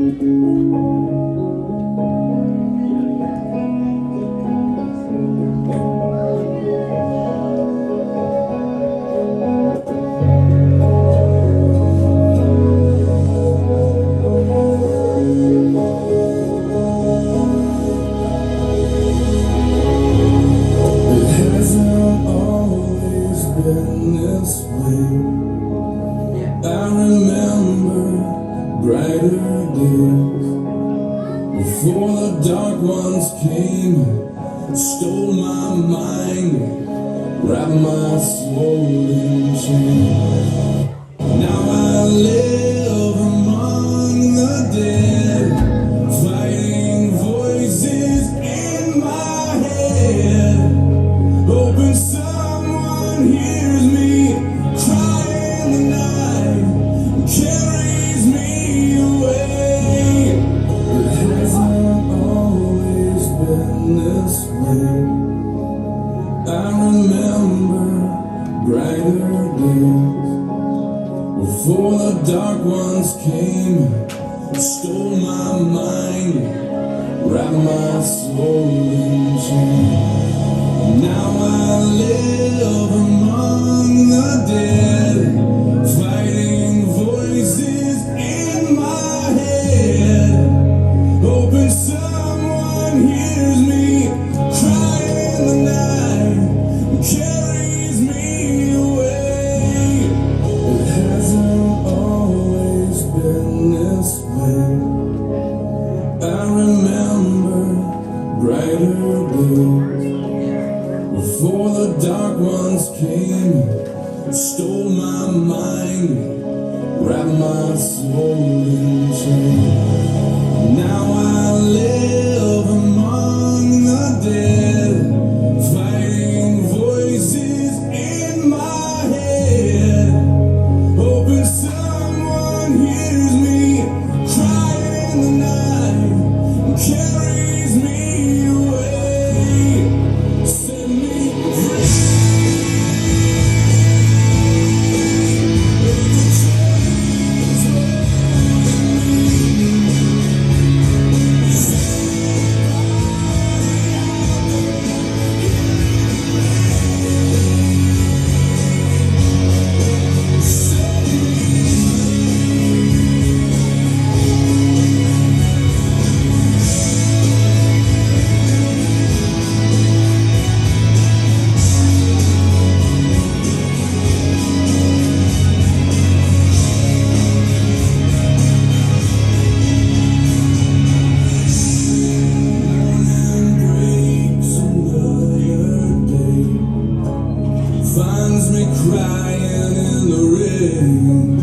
This way, I remember brighter days before the dark ones came, stole my mind, wrapped my soul in chains. Now I live among the dead, fighting voices in my head, hoping someone hears me cry in the night, carries me away. It hasn't always been this way. I remember brighter days before the dark ones came, stole my mind, wrapped my soul in chains. Now I live among the dead, fighting voices in my head, hoping someone hears me cry in the night, carries me away. It hasn't always been this way. I remember brighter days before the dark ones came, stole my mind, wrapped my soul in chains. Now I live among the dead, fighting voices in my head, hoping someone hears me cry in the night, carries me away. Set me finds me crying in the rain.